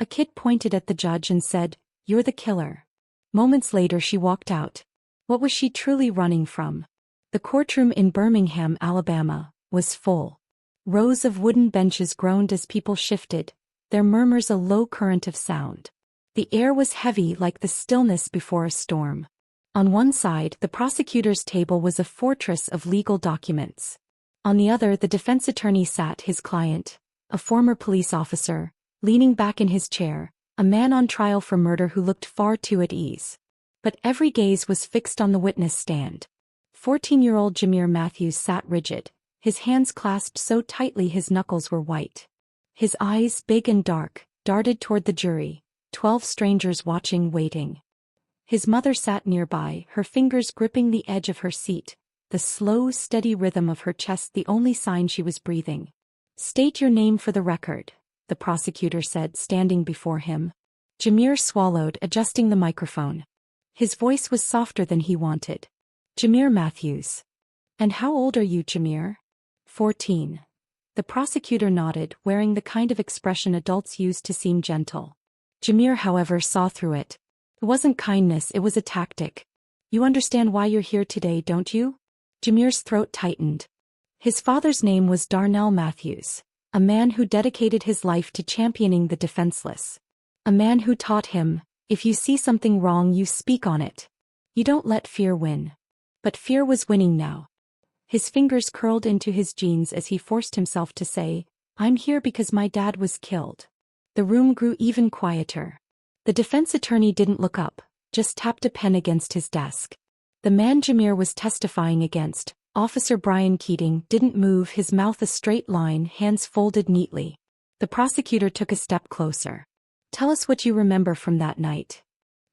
A kid pointed at the judge and said, "You're the killer." Moments later she walked out. What was she truly running from? The courtroom in Birmingham, Alabama, was full. Rows of wooden benches groaned as people shifted, their murmurs a low current of sound. The air was heavy like the stillness before a storm. On one side, the prosecutor's table was a fortress of legal documents. On the other, the defense attorney sat, his client, a former police officer, leaning back in his chair, a man on trial for murder who looked far too at ease. But every gaze was fixed on the witness stand. 14-year-old Jameer Matthews sat rigid, his hands clasped so tightly his knuckles were white. His eyes, big and dark, darted toward the jury, 12 strangers watching, waiting. His mother sat nearby, her fingers gripping the edge of her seat, the slow, steady rhythm of her chest the only sign she was breathing. "State your name for the record," the prosecutor said, standing before him. Jameer swallowed, adjusting the microphone. His voice was softer than he wanted. "Jameer Matthews." "And how old are you, Jameer?" 14. The prosecutor nodded, wearing the kind of expression adults use to seem gentle. Jameer, however, saw through it. It wasn't kindness, it was a tactic. "You understand why you're here today, don't you?" Jameer's throat tightened. His father's name was Darnell Matthews, a man who dedicated his life to championing the defenseless. A man who taught him, if you see something wrong, you speak on it. You don't let fear win. But fear was winning now. His fingers curled into his jeans as he forced himself to say, "I'm here because my dad was killed." The room grew even quieter. The defense attorney didn't look up, just tapped a pen against his desk. The man Jameer was testifying against, Officer Brian Keating, didn't move, his mouth a straight line, hands folded neatly. The prosecutor took a step closer. "Tell us what you remember from that night."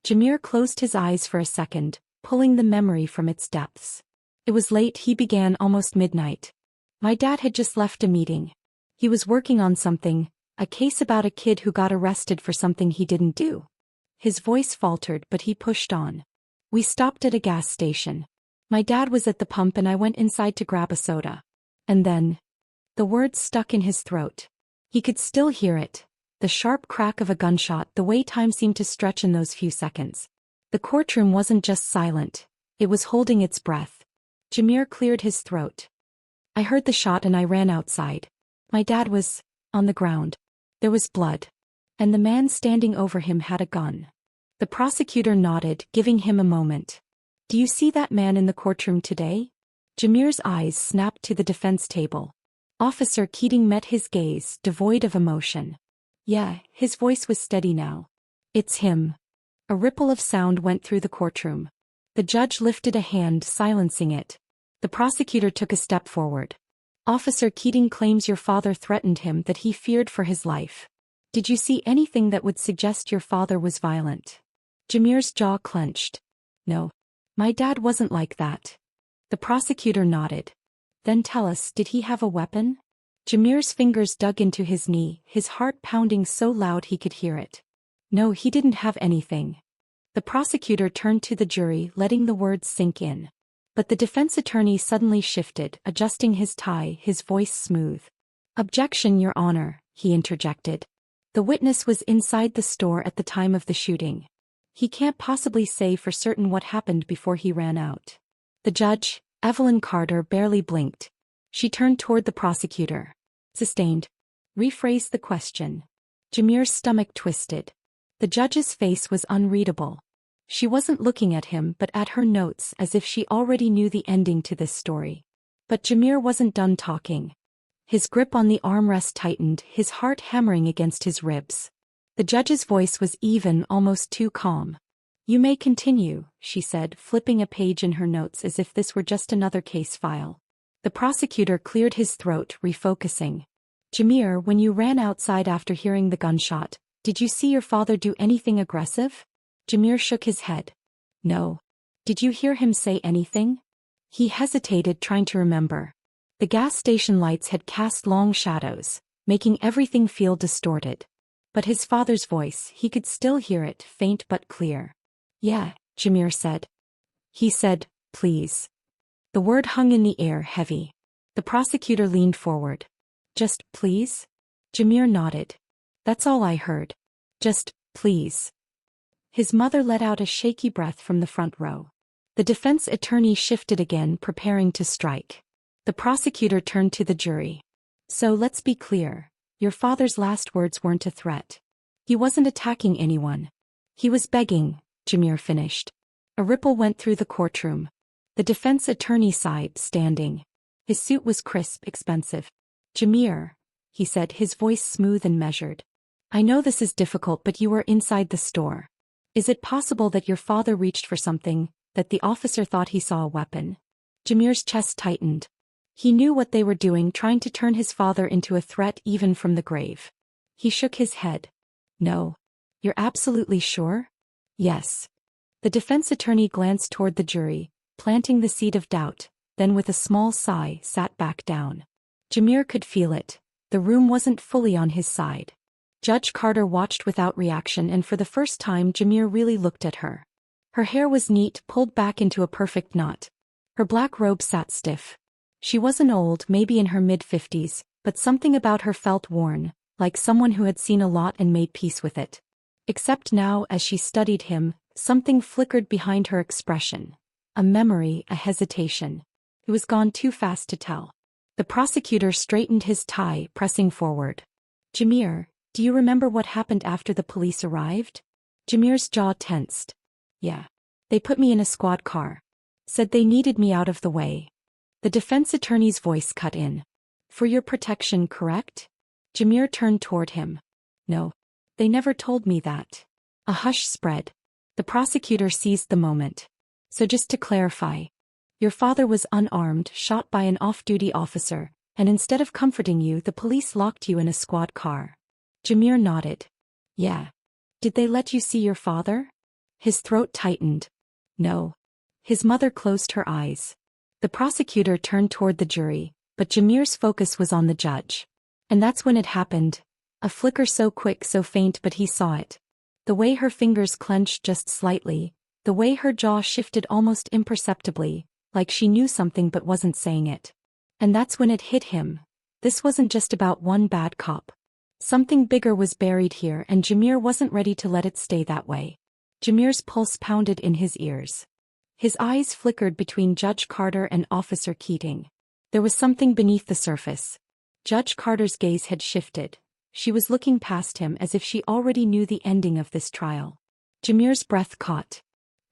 Jameer closed his eyes for a second, pulling the memory from its depths. "It was late," he began, "almost midnight. My dad had just left a meeting. He was working on something, a case about a kid who got arrested for something he didn't do." His voice faltered, but he pushed on. "We stopped at a gas station. My dad was at the pump and I went inside to grab a soda. And then..." The words stuck in his throat. He could still hear it. The sharp crack of a gunshot, the way time seemed to stretch in those few seconds. The courtroom wasn't just silent, it was holding its breath. Jameer cleared his throat. "I heard the shot and I ran outside. My dad was on the ground. There was blood. And the man standing over him had a gun." The prosecutor nodded, giving him a moment. "Do you see that man in the courtroom today?" Jameer's eyes snapped to the defense table. Officer Keating met his gaze, devoid of emotion. "Yeah," his voice was steady now. "It's him." A ripple of sound went through the courtroom. The judge lifted a hand, silencing it. The prosecutor took a step forward. "Officer Keating claims your father threatened him, that he feared for his life. Did you see anything that would suggest your father was violent?" Jameer's jaw clenched. "No. My dad wasn't like that." The prosecutor nodded. "Then tell us, did he have a weapon?" Jameer's fingers dug into his knee, his heart pounding so loud he could hear it. "No, he didn't have anything." The prosecutor turned to the jury, letting the words sink in. But the defense attorney suddenly shifted, adjusting his tie, his voice smooth. "Objection, Your Honor," he interjected. "The witness was inside the store at the time of the shooting. He can't possibly say for certain what happened before he ran out." The judge, Evelyn Carter, barely blinked. She turned toward the prosecutor. "Sustained. Rephrase the question." Jameer's stomach twisted. The judge's face was unreadable. She wasn't looking at him but at her notes, as if she already knew the ending to this story. But Jameer wasn't done talking. His grip on the armrest tightened, his heart hammering against his ribs. The judge's voice was even, almost too calm. "You may continue," she said, flipping a page in her notes as if this were just another case file. The prosecutor cleared his throat, refocusing. "Jameer, when you ran outside after hearing the gunshot, did you see your father do anything aggressive?" Jameer shook his head. "No." "Did you hear him say anything?" He hesitated, trying to remember. The gas station lights had cast long shadows, making everything feel distorted. But his father's voice, he could still hear it, faint but clear. "Yeah," Jameer said. He said, "Please." The word hung in the air, heavy. The prosecutor leaned forward. "Just, please?" Jameer nodded. "That's all I heard." Just, please. His mother let out a shaky breath from the front row. The defense attorney shifted again, preparing to strike. The prosecutor turned to the jury. So let's be clear. Your father's last words weren't a threat. He wasn't attacking anyone. He was begging, Jameer finished. A ripple went through the courtroom. The defense attorney sighed, standing. His suit was crisp, expensive. Jameer, he said, his voice smooth and measured. I know this is difficult, but you were inside the store. Is it possible that your father reached for something, that the officer thought he saw a weapon? Jameer's chest tightened. He knew what they were doing, trying to turn his father into a threat even from the grave. He shook his head. No. You're absolutely sure? Yes. The defense attorney glanced toward the jury, planting the seed of doubt, then with a small sigh sat back down. Jameer could feel it. The room wasn't fully on his side. Judge Carter watched without reaction, and for the first time Jameer really looked at her. Her hair was neat, pulled back into a perfect knot. Her black robe sat stiff. She wasn't old, maybe in her mid-50s, but something about her felt worn, like someone who had seen a lot and made peace with it. Except now, as she studied him, something flickered behind her expression. A memory, a hesitation. It was gone too fast to tell. The prosecutor straightened his tie, pressing forward. Jameer, do you remember what happened after the police arrived? Jameer's jaw tensed. Yeah. They put me in a squad car. Said they needed me out of the way. The defense attorney's voice cut in. For your protection, correct? Jameer turned toward him. No. They never told me that. A hush spread. The prosecutor seized the moment. So just to clarify. Your father was unarmed, shot by an off-duty officer, and instead of comforting you, the police locked you in a squad car. Jameer nodded. Yeah. Did they let you see your father? His throat tightened. No. His mother closed her eyes. The prosecutor turned toward the jury, but Jameer's focus was on the judge. And that's when it happened. A flicker so quick, so faint, but he saw it. The way her fingers clenched just slightly, the way her jaw shifted almost imperceptibly, like she knew something but wasn't saying it. And that's when it hit him. This wasn't just about one bad cop. Something bigger was buried here, and Jameer wasn't ready to let it stay that way. Jameer's pulse pounded in his ears. His eyes flickered between Judge Carter and Officer Keating. There was something beneath the surface. Judge Carter's gaze had shifted. She was looking past him as if she already knew the ending of this trial. Jameer's breath caught.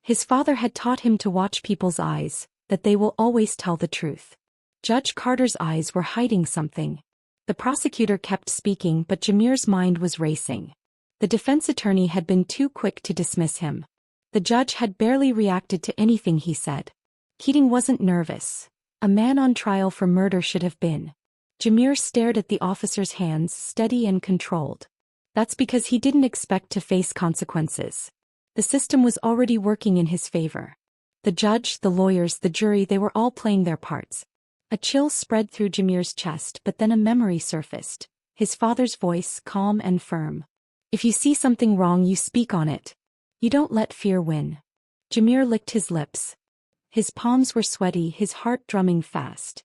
His father had taught him to watch people's eyes, that they will always tell the truth. Judge Carter's eyes were hiding something. The prosecutor kept speaking, but Jameer's mind was racing. The defense attorney had been too quick to dismiss him. The judge had barely reacted to anything he said. Keating wasn't nervous. A man on trial for murder should have been. Jameer stared at the officer's hands, steady and controlled. That's because he didn't expect to face consequences. The system was already working in his favor. The judge, the lawyers, the jury, they were all playing their parts. A chill spread through Jameer's chest, but then a memory surfaced. His father's voice, calm and firm. If you see something wrong, you speak on it. You don't let fear win. Jameer licked his lips. His palms were sweaty, his heart drumming fast.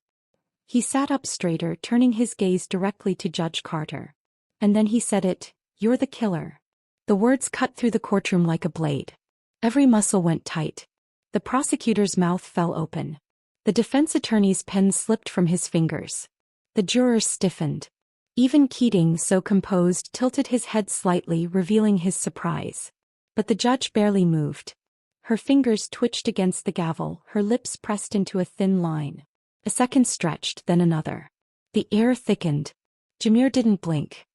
He sat up straighter, turning his gaze directly to Judge Carter. And then he said it, "You're the killer." The words cut through the courtroom like a blade. Every muscle went tight. The prosecutor's mouth fell open. The defense attorney's pen slipped from his fingers. The jurors stiffened. Even Keating, so composed, tilted his head slightly, revealing his surprise. But the judge barely moved. Her fingers twitched against the gavel, her lips pressed into a thin line. A second stretched, then another. The air thickened. Jameer didn't blink.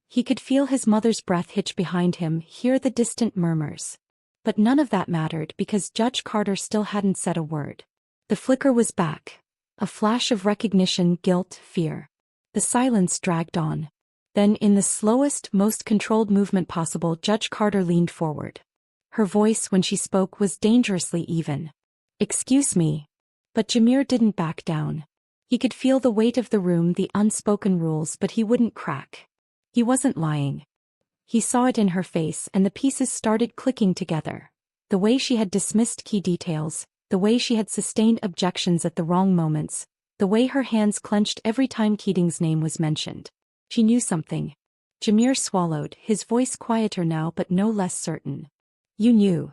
He could feel his mother's breath hitch behind him, hear the distant murmurs. But none of that mattered because Judge Carter still hadn't said a word. The flicker was back. A flash of recognition, guilt, fear. The silence dragged on. Then, in the slowest, most controlled movement possible, Judge Carter leaned forward. Her voice, when she spoke, was dangerously even. "Excuse me." But Jameer didn't back down. He could feel the weight of the room, the unspoken rules, but he wouldn't crack. He wasn't lying. He saw it in her face, and the pieces started clicking together. The way she had dismissed key details, the way she had sustained objections at the wrong moments, the way her hands clenched every time Keating's name was mentioned. She knew something. Jameer swallowed, his voice quieter now but no less certain. You knew.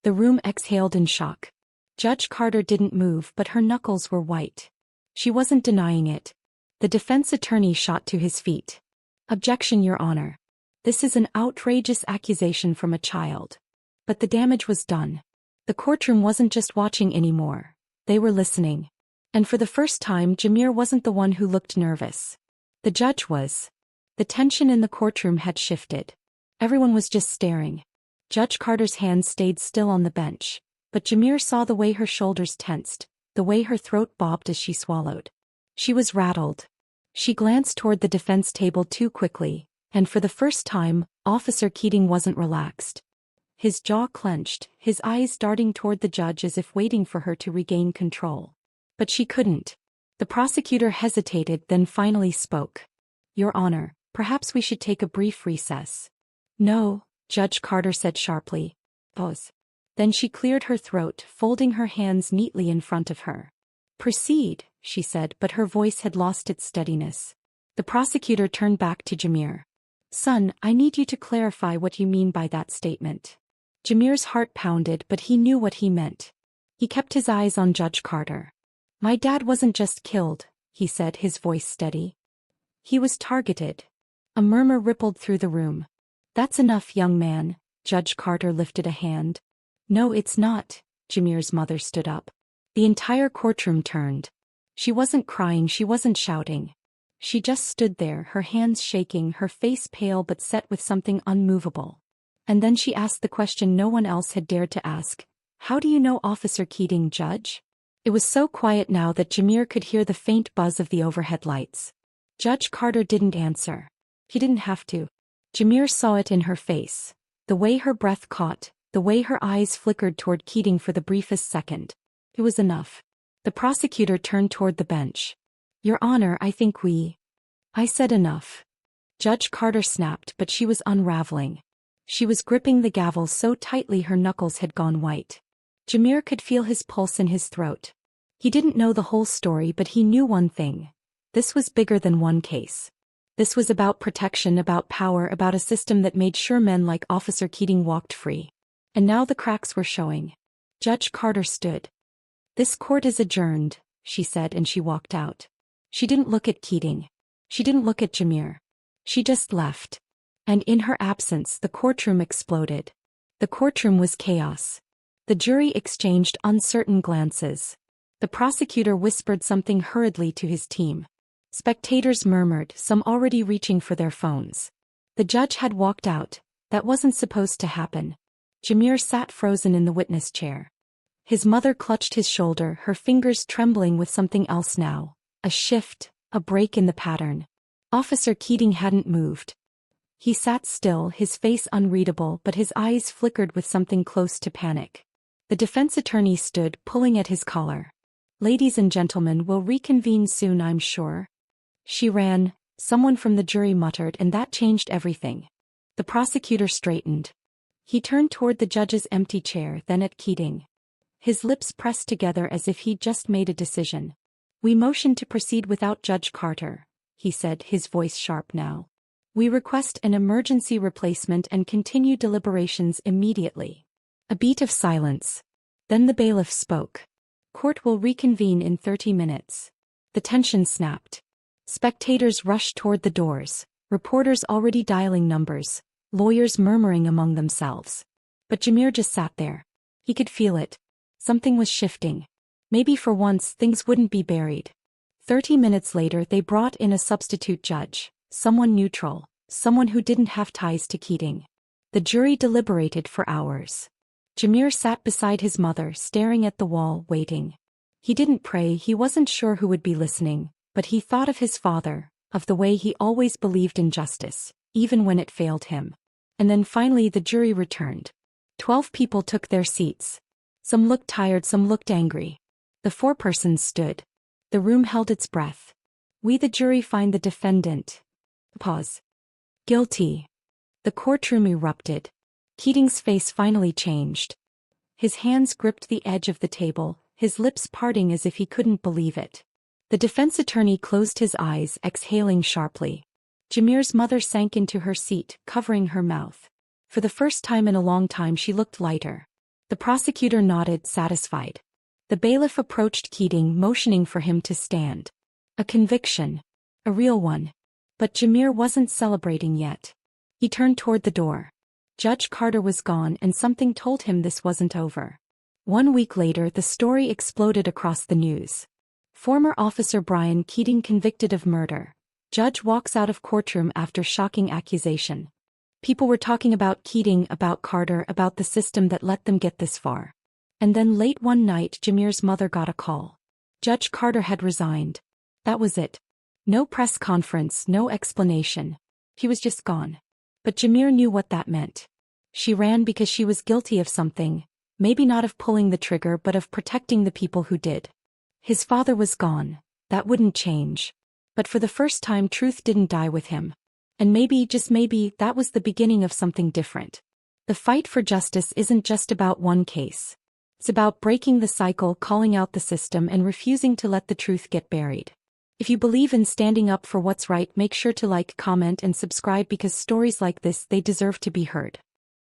The room exhaled in shock. Judge Carter didn't move but her knuckles were white. She wasn't denying it. The defense attorney shot to his feet. Objection, Your Honor. This is an outrageous accusation from a child. But the damage was done. The courtroom wasn't just watching anymore. They were listening. And for the first time Jameer wasn't the one who looked nervous. The judge was. The tension in the courtroom had shifted. Everyone was just staring. Judge Carter's hands stayed still on the bench, but Jameer saw the way her shoulders tensed, the way her throat bobbed as she swallowed. She was rattled. She glanced toward the defense table too quickly, and for the first time, Officer Keating wasn't relaxed. His jaw clenched, his eyes darting toward the judge as if waiting for her to regain control. But she couldn't. The prosecutor hesitated, then finally spoke. Your Honor, perhaps we should take a brief recess. No, Judge Carter said sharply. Pause. Then she cleared her throat, folding her hands neatly in front of her. Proceed, she said, but her voice had lost its steadiness. The prosecutor turned back to Jameer. Son, I need you to clarify what you mean by that statement. Jameer's heart pounded, but he knew what he meant. He kept his eyes on Judge Carter. My dad wasn't just killed, he said, his voice steady. He was targeted. A murmur rippled through the room. That's enough, young man. Judge Carter lifted a hand. No, it's not. Jameer's mother stood up. The entire courtroom turned. She wasn't crying, she wasn't shouting. She just stood there, her hands shaking, her face pale but set with something unmovable. And then she asked the question no one else had dared to ask. How do you know Officer Keating, Judge? It was so quiet now that Jameer could hear the faint buzz of the overhead lights. Judge Carter didn't answer. He didn't have to. Jameer saw it in her face. The way her breath caught, the way her eyes flickered toward Keating for the briefest second. It was enough. The prosecutor turned toward the bench. Your Honor, I said enough. Judge Carter snapped, but she was unraveling. She was gripping the gavel so tightly her knuckles had gone white. Jameer could feel his pulse in his throat. He didn't know the whole story, but he knew one thing. This was bigger than one case. This was about protection, about power, about a system that made sure men like Officer Keating walked free. And now the cracks were showing. Judge Carter stood. This court is adjourned, she said, and she walked out. She didn't look at Keating. She didn't look at Jameer. She just left. And in her absence, the courtroom exploded. The courtroom was chaos. The jury exchanged uncertain glances. The prosecutor whispered something hurriedly to his team. Spectators murmured, some already reaching for their phones. The judge had walked out. That wasn't supposed to happen. Jameer sat frozen in the witness chair. His mother clutched his shoulder, her fingers trembling with something else now. A shift, a break in the pattern. Officer Keating hadn't moved. He sat still, his face unreadable, but his eyes flickered with something close to panic. The defense attorney stood, pulling at his collar. Ladies and gentlemen, we'll reconvene soon, I'm sure. She ran, someone from the jury muttered, and that changed everything. The prosecutor straightened. He turned toward the judge's empty chair, then at Keating. His lips pressed together as if he'd just made a decision. We motion to proceed without Judge Carter, he said, his voice sharp now. We request an emergency replacement and continue deliberations immediately. A beat of silence. Then the bailiff spoke. Court will reconvene in 30 minutes. The tension snapped. Spectators rushed toward the doors, reporters already dialing numbers, lawyers murmuring among themselves. But Jameer just sat there. He could feel it. Something was shifting. Maybe for once things wouldn't be buried. 30 minutes later they brought in a substitute judge. Someone neutral, someone who didn't have ties to Keating. The jury deliberated for hours. Jameer sat beside his mother, staring at the wall, waiting. He didn't pray, he wasn't sure who would be listening, but he thought of his father, of the way he always believed in justice, even when it failed him. And then finally the jury returned. 12 people took their seats. Some looked tired, some looked angry. The forepersons stood. The room held its breath. We the jury find the defendant. Pause. Guilty. The courtroom erupted. Keating's face finally changed. His hands gripped the edge of the table, his lips parting as if he couldn't believe it. The defense attorney closed his eyes, exhaling sharply. Jameer's mother sank into her seat, covering her mouth. For the first time in a long time she looked lighter. The prosecutor nodded, satisfied. The bailiff approached Keating, motioning for him to stand. A conviction. A real one. But Jameer wasn't celebrating yet. He turned toward the door. Judge Carter was gone and something told him this wasn't over. 1 week later the story exploded across the news. Former Officer Brian Keating convicted of murder. Judge walks out of courtroom after shocking accusation. People were talking about Keating, about Carter, about the system that let them get this far. And then late one night Jameer's mother got a call. Judge Carter had resigned. That was it. No press conference, no explanation. He was just gone. But Jameer knew what that meant. She ran because she was guilty of something, maybe not of pulling the trigger but of protecting the people who did. His father was gone. That wouldn't change. But for the first time truth didn't die with him. And maybe, just maybe, that was the beginning of something different. The fight for justice isn't just about one case. It's about breaking the cycle, calling out the system, and refusing to let the truth get buried. If you believe in standing up for what's right, make sure to like, comment, and subscribe because stories like this, they deserve to be heard.